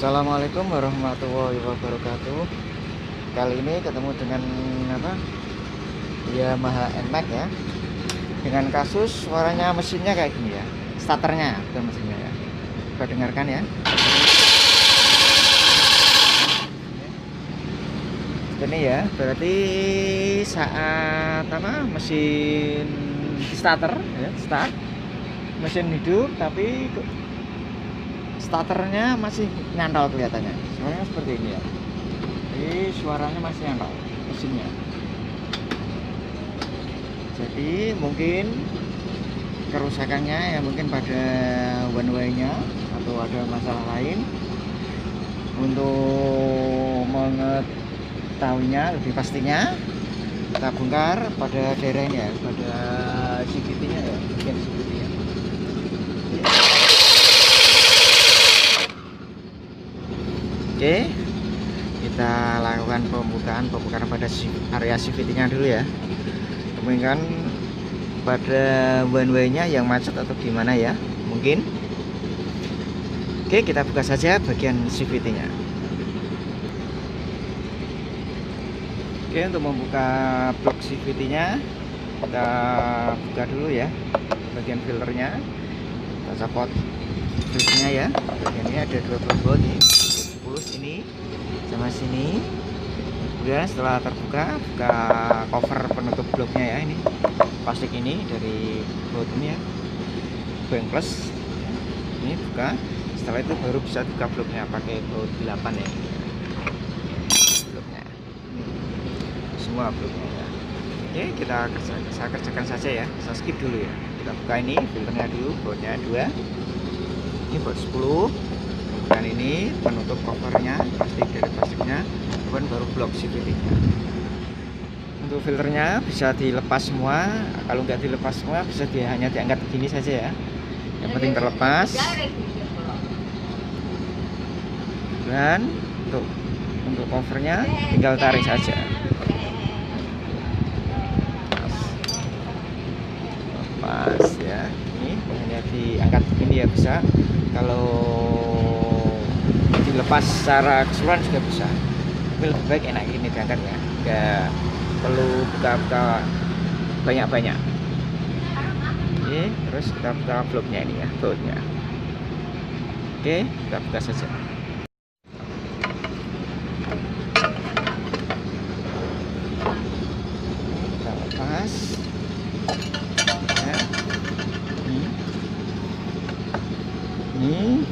Assalamualaikum warahmatullahi wabarakatuh. Kali ini ketemu dengan apa? Yamaha NMAX ya. Dengan kasus suaranya mesinnya kayak gini ya. Starternya bukan mesinnya ya. Coba dengarkan ya. Ini ya, berarti saat apa? Mesin starter ya, start. Mesin hidup tapi starternya masih nyantol kelihatannya. Suaranya seperti ini ya. Jadi suaranya masih nyantol mesinnya. Jadi mungkin kerusakannya ya mungkin pada one way-nya atau ada masalah lain. Untuk mengetahuinya lebih pastinya kita bongkar pada daerah ini ya, pada CVT-nya ya, bagian CVT-nya. Oke, kita lakukan pembukaan pada area CVT-nya dulu ya. Kemungkinan pada one way-nya yang macet atau gimana ya, mungkin. Oke, kita buka saja bagian CVT-nya. Oke, untuk membuka blok CVT-nya kita buka dulu ya, bagian filternya. Kita copot filternya ya. Bagian ini ada dua baut nih. Ini sama sini. Kemudian setelah terbuka, buka cover penutup bloknya ya, ini plastik ini dari baut ini ya, bank plus ini buka. Setelah itu baru bisa buka bloknya pakai baut 8 ya, bloknya semua bloknya ya. Oke, saya kerjakan saja ya, saya skip dulu ya. Kita buka ini filternya dulu, bautnya 2, ini baut 10. Dan ini penutup covernya, plastik dari plastiknya, kemudian baru blok CVT-nya. Untuk filternya bisa dilepas semua, kalau nggak dilepas semua bisa hanya diangkat begini saja ya, yang penting terlepas. Dan untuk covernya tinggal tarik saja, lepas ya. Ini hanya diangkat begini ya bisa. Kalau dilepas secara keseluruhan juga bisa, tapi lebih baik enak ini diangkat ya, nggak perlu buka-buka banyak-banyak. Oke, terus kita buka bloknya ini ya, bautnya. Oke, kita buka saja. Kita lepas ya. Ini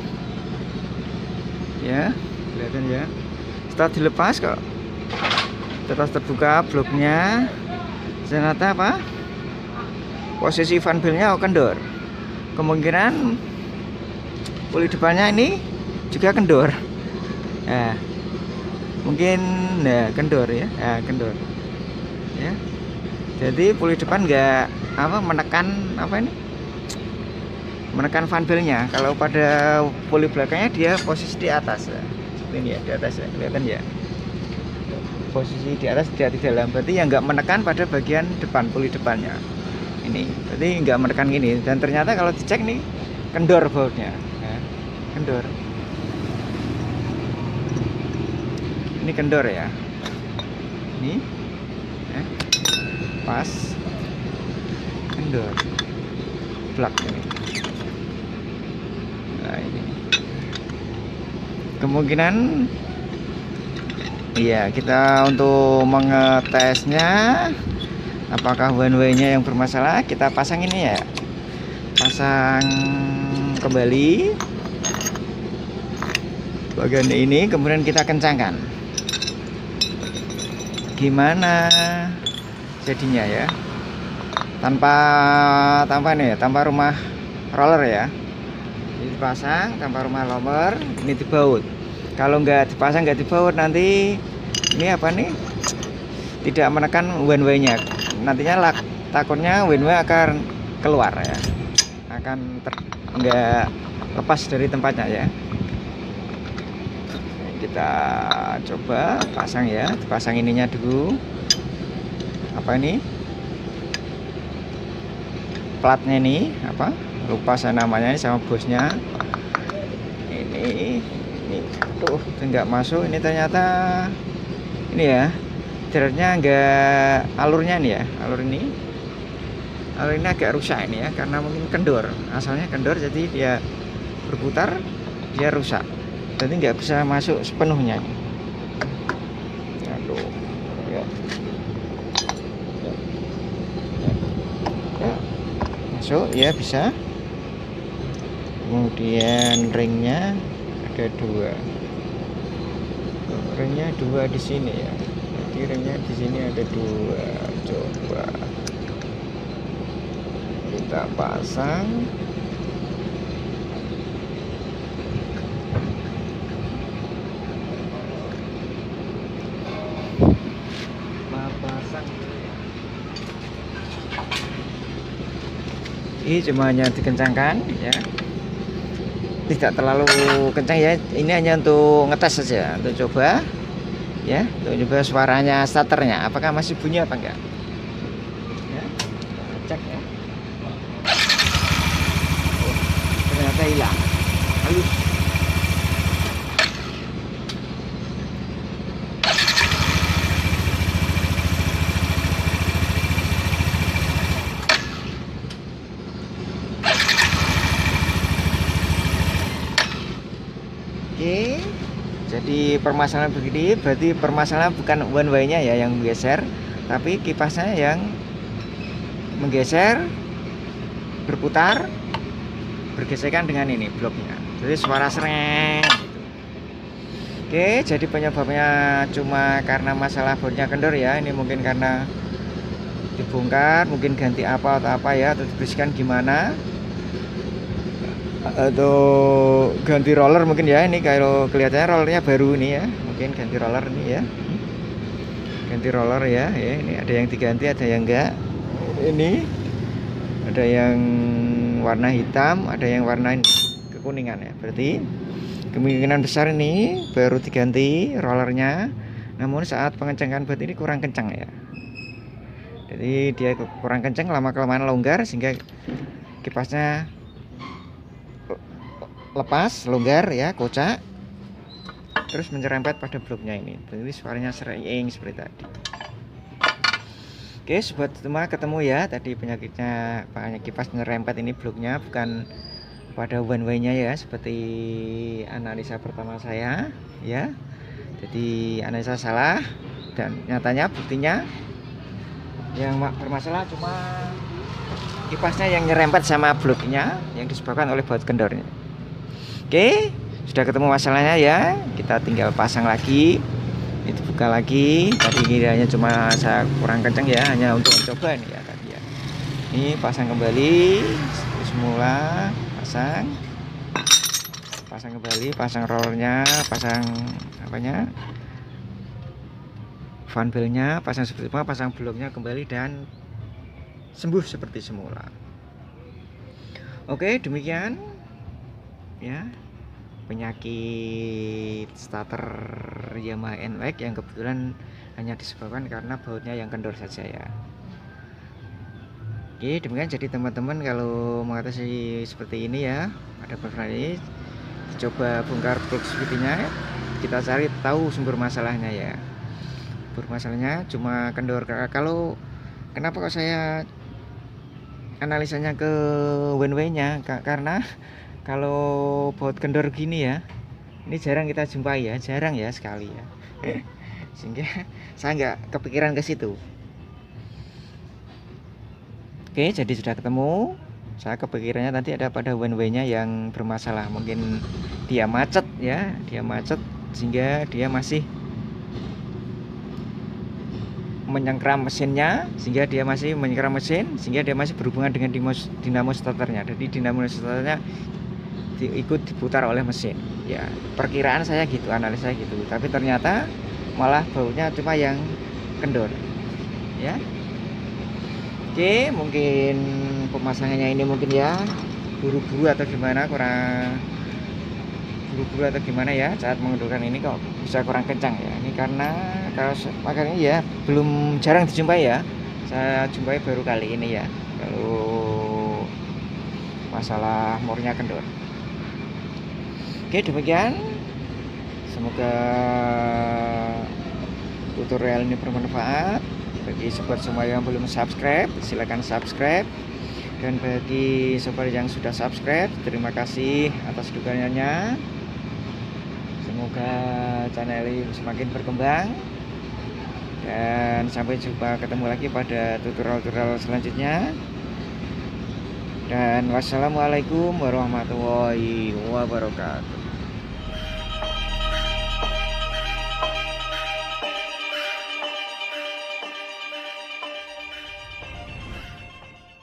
ya, kelihatan ya. Setelah dilepas kok terus terbuka bloknya, ternyata apa, posisi fan belnya kendor. Kemungkinan puli depannya ini juga kendor. Nah, mungkin ya kendor ya, kendor ya. Jadi puli depan nggak menekan fan belnya. Kalau pada puli belakangnya dia posisi di atas ya. Seperti ini ya, di atas ya, kelihatan ya. Posisi di atas, dia di dalam, berarti yang nggak menekan pada bagian depan, puli depannya. Ini, berarti nggak menekan gini. Dan ternyata kalau dicek nih, kendor bautnya ya. Kendor. Ini kendor ya. Ini ya. Pas kendor plak ini. Nah, ini kemungkinan iya, kita untuk mengetesnya apakah one way-nya yang bermasalah, kita pasang ini ya, pasang kembali bagian ini, kemudian kita kencangkan. Gimana jadinya ya, tanpa nih, tanpa rumah roller ya. Ini dipasang tanpa rumah roller, ini dibaut. Kalau nggak dipasang, nggak dibaut, nanti ini apa nih, tidak menekan one way-nya. Nantinya takutnya one way akan keluar ya, akan nggak lepas dari tempatnya ya. Kita coba pasang ya, dipasang ininya dulu, apa ini, platnya ini apa, lupa saya namanya sama bosnya. Ini ini tuh nggak masuk. Ini ternyata ini ya, threadnya enggak, alurnya nih ya, alur ini agak rusak ini ya, karena mungkin kendor, asalnya kendor, jadi dia berputar, dia rusak, jadi nggak bisa masuk sepenuhnya. Aduh, ya. Ya. Masuk ya, bisa. Kemudian ringnya ada dua, ringnya dua di sini ya, jadi ringnya di sini ada dua. Coba kita pasang. Ini cuma hanya dikencangkan ya, tidak terlalu kencang ya, ini hanya untuk ngetes saja, untuk coba ya, untuk coba suaranya starternya apakah masih bunyi apa enggak ya. Cek ya. Oh, ternyata hilang, halus. Oke, jadi permasalahan begini, berarti permasalahan bukan one way-nya ya yang menggeser, tapi kipasnya yang menggeser, berputar, bergesekan dengan ini bloknya, jadi suara sereng gitu. Oke, jadi penyebabnya cuma karena masalah bautnya kendor ya, ini mungkin karena dibongkar, mungkin ganti apa atau apa ya, atau dibersihkan gimana, atau ganti roller mungkin ya. Ini kalau kelihatannya rollernya baru ini ya, mungkin ganti roller ini ya, ganti roller ya. Ini ada yang diganti, ada yang enggak. Ini ada yang warna hitam, ada yang warna kekuningan ya, berarti kemungkinan besar ini baru diganti rollernya, namun saat pengencengan baut ini kurang kencang ya, jadi dia kurang kencang, lama-kelamaan longgar sehingga kipasnya lepas, longgar ya, kocak, terus menyerempet pada bloknya ini, jadi suaranya sering seperti tadi. Oke sobat semua, ketemu ya tadi penyakitnya, kipas menyerempet ini bloknya, bukan pada one way nya ya, seperti analisa pertama saya ya. Jadi analisa salah, dan nyatanya buktinya yang bermasalah cuma kipasnya yang nyerempet sama bloknya yang disebabkan oleh baut kendornya. Oke, sudah ketemu masalahnya ya, kita tinggal pasang lagi, itu buka lagi. Tadi kiranya cuma saya kurang kencang ya, hanya untuk mencoba nih ya tadi ya. Ini pasang kembali semula, pasang kembali, pasang rollernya, pasang apanya, fan belnya, pasang seperti apa, pasang bloknya kembali dan sembuh seperti semula. Oke, demikian ya penyakit starter Yamaha NWX yang kebetulan hanya disebabkan karena bautnya yang kendor saja ya. Oke, demikian. Jadi teman-teman kalau mengatasi seperti ini ya, ada persoalan ini, coba bongkar plug speednya, kita cari tahu sumber masalahnya ya. Sumber masalahnya cuma kendor. Kalau kenapa kok saya analisanya ke one way nya, karena kalau baut kendor gini ya, ini jarang kita jumpai ya, jarang ya sekali ya. Sehingga saya nggak kepikiran ke situ. Oke, jadi sudah ketemu. Saya kepikirannya nanti ada pada one way nya yang bermasalah, mungkin dia macet ya, dia macet sehingga dia masih menyengkram mesinnya, sehingga dia masih menyengkram mesin, sehingga dia masih berhubungan dengan dinamo starternya. Jadi dinamo starternya ikut diputar oleh mesin ya, perkiraan saya gitu, analisa saya gitu, tapi ternyata malah bautnya cuma yang kendor ya. Oke, mungkin pemasangannya ini mungkin ya buru-buru atau gimana, kurang buru-buru atau gimana ya, saat mengendorkan ini kok bisa kurang kencang ya. Ini karena kalau makanya ya belum, jarang dijumpai ya, saya jumpai baru kali ini ya kalau masalah murnya kendor. Oke, demikian Semoga tutorial ini bermanfaat. Bagi sobat semua yang belum subscribe, silahkan subscribe. Dan bagi sobat yang sudah subscribe, terima kasih atas dukungannya. Semoga channel ini semakin berkembang. Dan sampai jumpa, ketemu lagi pada tutorial-tutorial selanjutnya. Dan wassalamualaikum warahmatullahi wabarakatuh.